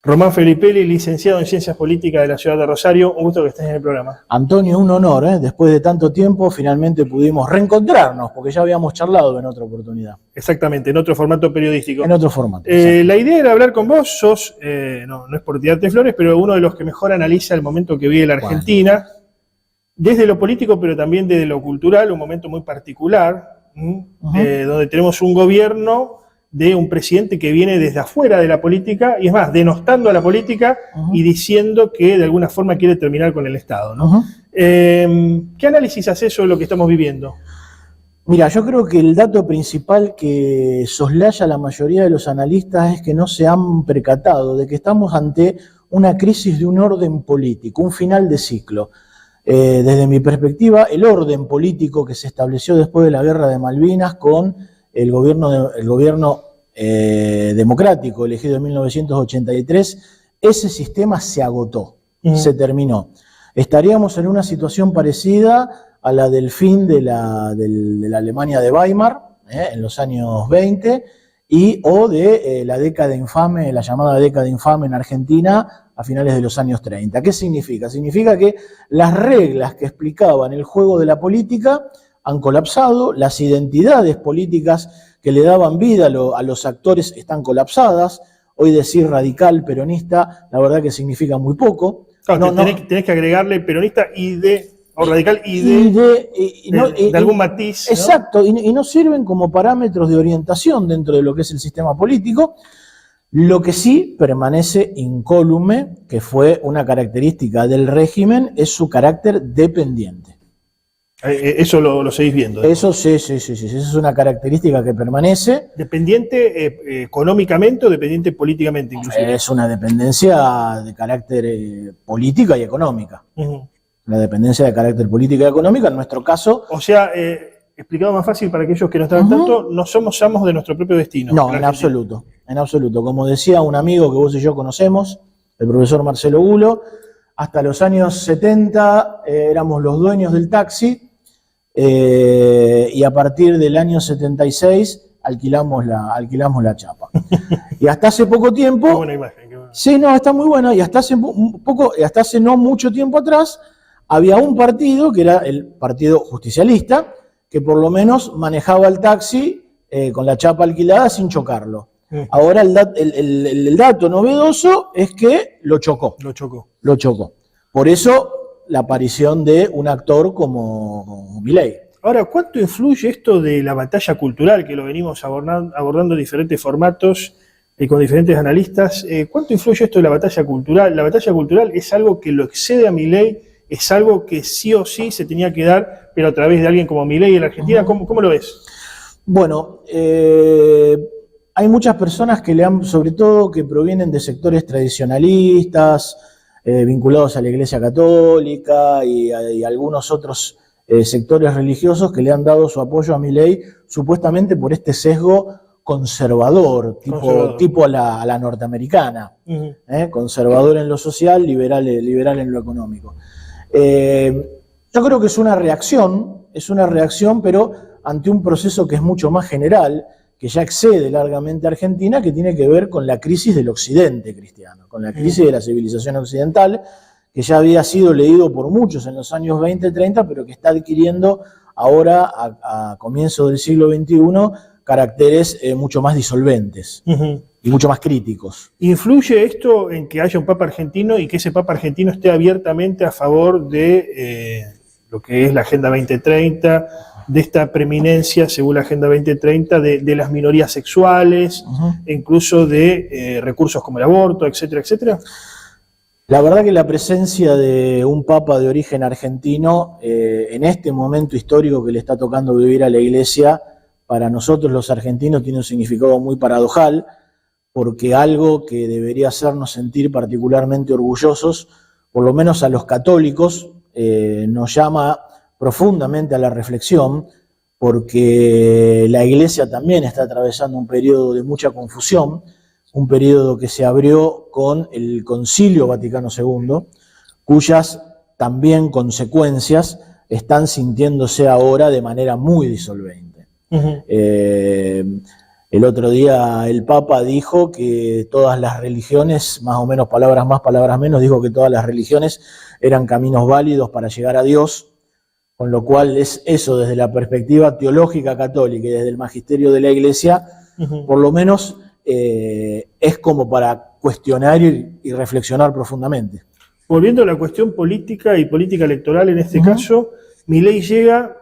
Román Felipelli, licenciado en Ciencias Políticas de la ciudad de Rosario. Un gusto que estés en el programa. Antonio, un honor, ¿eh? Después de tanto tiempo finalmente pudimos reencontrarnos, porque ya habíamos charlado en otra oportunidad. Exactamente, en otro formato periodístico. En otro formato. La idea era hablar con vos, sos, no es por tirarte flores, pero uno de los que mejor analiza el momento que vive la Argentina, desde lo político, pero también desde lo cultural, un momento muy particular, donde tenemos un gobierno de un presidente que viene desde afuera de la política, y es más, denostando a la política y diciendo que de alguna forma quiere terminar con el Estado, ¿no? ¿Qué análisis haces sobre lo que estamos viviendo? Mira, yo creo que el dato principal que soslaya a la mayoría de los analistas es que no se han percatado de que estamos ante una crisis de un orden político, un final de ciclo. Desde mi perspectiva, el orden político que se estableció después de la Guerra de Malvinas con el gobierno democrático elegido en 1983, ese sistema se agotó, se terminó. Estaríamos en una situación parecida a la del fin de la Alemania de Weimar, en los años 20, o de la década infame, la llamada década infame en Argentina, a finales de los años 30. ¿Qué significa? Significa que las reglas que explicaban el juego de la política han colapsado, las identidades políticas que le daban vida a los actores están colapsadas. Hoy decir radical, peronista, la verdad que significa muy poco. Claro, tenés que agregarle peronista o radical de algún matiz, ¿no? Exacto, y no sirven como parámetros de orientación dentro de lo que es el sistema político. Lo que sí permanece incólume, que fue una característica del régimen, es su carácter dependiente. Eso lo seguís viendo. Eso sí, esa es una característica que permanece. ¿Dependiente económicamente o dependiente políticamente inclusive? Es una dependencia de carácter política y económica. Una dependencia de carácter política y económica, en nuestro caso. O sea, explicado más fácil para aquellos que no están al tanto, no somos amos de nuestro propio destino. No, en absoluto, en absoluto. Como decía un amigo que vos y yo conocemos, el profesor Marcelo Bulo, hasta los años 70 éramos los dueños del taxi, y a partir del año 76 alquilamos la chapa. Y hasta hace poco tiempo... Qué buena imagen. Qué buena. Sí, no, está muy buena. Y hasta hace no mucho tiempo atrás había un partido, que era el Partido Justicialista, que por lo menos manejaba el taxi con la chapa alquilada sin chocarlo. Ahora el dato novedoso es que lo chocó. Lo chocó. Por eso la aparición de un actor como Milei. Ahora, ¿cuánto influye esto de la batalla cultural, que lo venimos abordando en diferentes formatos y con diferentes analistas? ¿Cuánto influye esto de la batalla cultural? ¿La batalla cultural es algo que lo excede a Milei? ¿Es algo que sí o sí se tenía que dar, pero a través de alguien como Milei en la Argentina? ¿Cómo lo ves? Bueno, hay muchas personas sobre todo que provienen de sectores tradicionalistas, vinculados a la Iglesia Católica y algunos otros sectores religiosos que le han dado su apoyo a Milei supuestamente por este sesgo conservador, tipo a la norteamericana, conservador en lo social, liberal en lo económico. Yo creo que es una reacción, pero ante un proceso que es mucho más general, que ya excede largamente a Argentina, que tiene que ver con la crisis del occidente cristiano, con la crisis de la civilización occidental, que ya había sido leído por muchos en los años 20, 30, pero que está adquiriendo ahora, a comienzos del siglo XXI, caracteres mucho más disolventes y mucho más críticos. ¿Influye esto en que haya un Papa argentino y que ese Papa argentino esté abiertamente a favor de lo que es la Agenda 2030, de esta preeminencia, según la Agenda 2030, de las minorías sexuales, incluso de recursos como el aborto, etcétera, etcétera? La verdad que la presencia de un papa de origen argentino en este momento histórico que le está tocando vivir a la Iglesia, para nosotros los argentinos tiene un significado muy paradojal, porque algo que debería hacernos sentir particularmente orgullosos, por lo menos a los católicos, nos llama profundamente a la reflexión, porque la Iglesia también está atravesando un periodo de mucha confusión, un periodo que se abrió con el Concilio Vaticano II, cuyas también consecuencias están sintiéndose ahora de manera muy disolvente. El otro día el Papa dijo que todas las religiones, más o menos palabras más, palabras menos, dijo que todas las religiones eran caminos válidos para llegar a Dios, con lo cual es eso desde la perspectiva teológica católica y desde el magisterio de la Iglesia, por lo menos es como para cuestionar y reflexionar profundamente. Volviendo a la cuestión política y política electoral en este caso, Milei llega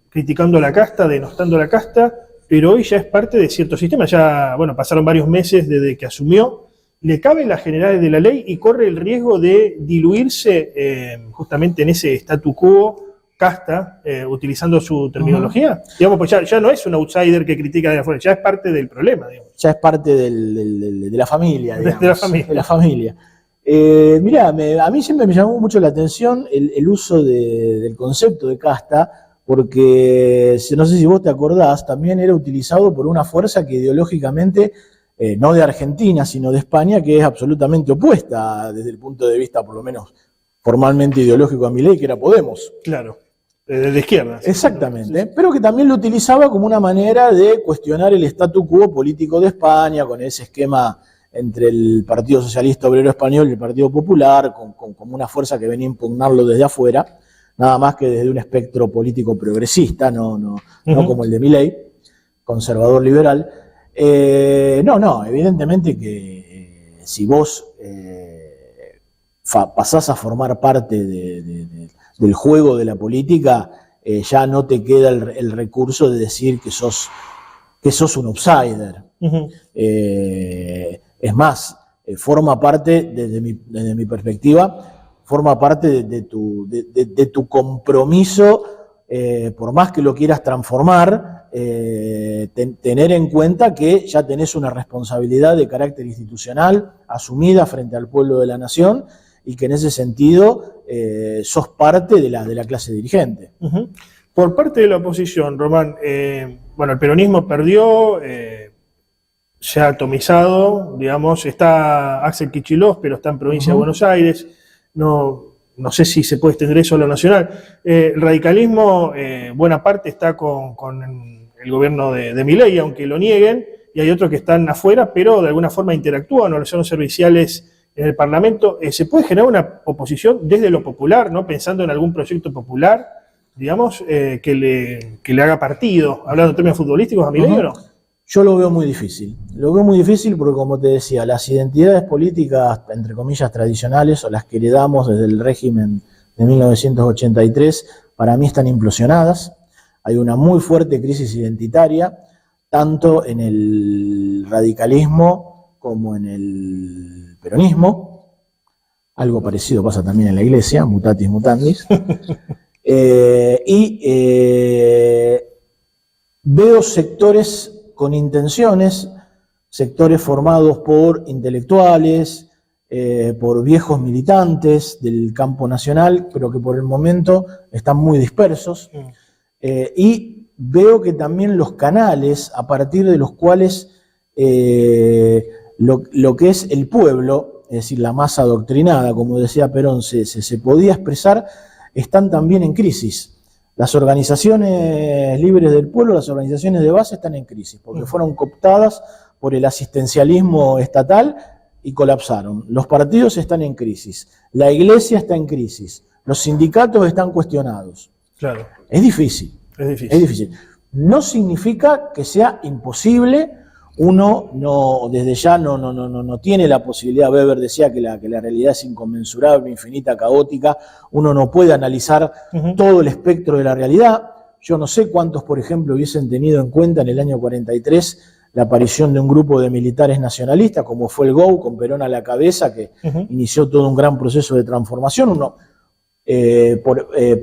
criticando a la casta, denostando a la casta, pero hoy ya es parte de cierto sistema. Ya, bueno, pasaron varios meses desde que asumió, le caben las generales de la ley y corre el riesgo de diluirse justamente en ese statu quo casta, utilizando su terminología. Digamos, pues ya no es un outsider que critica de afuera, ya es parte del problema, digamos. Ya es parte de la familia, digamos. De la familia. De la familia. Mirá, a mí siempre me llamó mucho la atención el uso del concepto de casta, porque no sé si vos te acordás, también era utilizado por una fuerza que ideológicamente, no de Argentina, sino de España, que es absolutamente opuesta desde el punto de vista, por lo menos formalmente ideológico a Milei, que era Podemos. Claro, de izquierda. Exactamente, pero que también lo utilizaba como una manera de cuestionar el statu quo político de España, con ese esquema entre el Partido Socialista Obrero Español y el Partido Popular, como una fuerza que venía a impugnarlo desde afuera, nada más que desde un espectro político progresista, no como el de Milei, conservador liberal. Evidentemente que si vos pasás a formar parte del juego de la política, ya no te queda el recurso de decir que sos un outsider. Es más, forma parte, desde mi perspectiva, forma parte de tu compromiso, por más que lo quieras transformar, tener en cuenta que ya tenés una responsabilidad de carácter institucional asumida frente al pueblo de la nación y que en ese sentido sos parte de la clase dirigente. Por parte de la oposición, Román, el peronismo perdió, se ha atomizado, digamos, está Axel Kicillof, pero está en provincia de Buenos Aires. No sé si se puede extender eso a lo nacional. El radicalismo, buena parte está con el gobierno de Milei, aunque lo nieguen, y hay otros que están afuera, pero de alguna forma interactúan o son serviciales en el Parlamento. ¿Se puede generar una oposición desde lo popular, ¿no? Pensando en algún proyecto popular, digamos, que le haga partido, hablando en términos futbolísticos, a Milei o no? Yo lo veo muy difícil. Lo veo muy difícil porque, como te decía, las identidades políticas, entre comillas, tradicionales, o las que heredamos desde el régimen de 1983, para mí están implosionadas. Hay una muy fuerte crisis identitaria, tanto en el radicalismo como en el peronismo. Algo parecido pasa también en la Iglesia, mutatis mutandis. Veo sectores con intenciones, sectores formados por intelectuales, por viejos militantes del campo nacional, pero que por el momento están muy dispersos. Y veo que también los canales a partir de los cuales lo que es el pueblo, es decir, la masa adoctrinada, como decía Perón, se podía expresar, están también en crisis. Las organizaciones libres del pueblo, las organizaciones de base están en crisis, porque fueron cooptadas por el asistencialismo estatal y colapsaron. Los partidos están en crisis, la iglesia está en crisis, los sindicatos están cuestionados. Claro. Es difícil. Es difícil. No significa que sea imposible. Uno desde ya no tiene la posibilidad. Weber decía que la realidad es inconmensurable, infinita, caótica. Uno no puede analizar todo el espectro de la realidad. Yo no sé cuántos, por ejemplo, hubiesen tenido en cuenta en el año 43 la aparición de un grupo de militares nacionalistas, como fue el GO, con Perón a la cabeza, que inició todo un gran proceso de transformación. Uno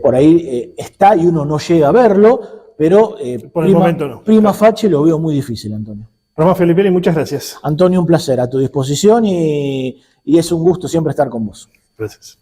por ahí está y uno no llega a verlo, pero por el momento no. Prima facie lo veo muy difícil, Antonio. Román Filippelli, muchas gracias. Antonio, un placer, a tu disposición y es un gusto siempre estar con vos. Gracias.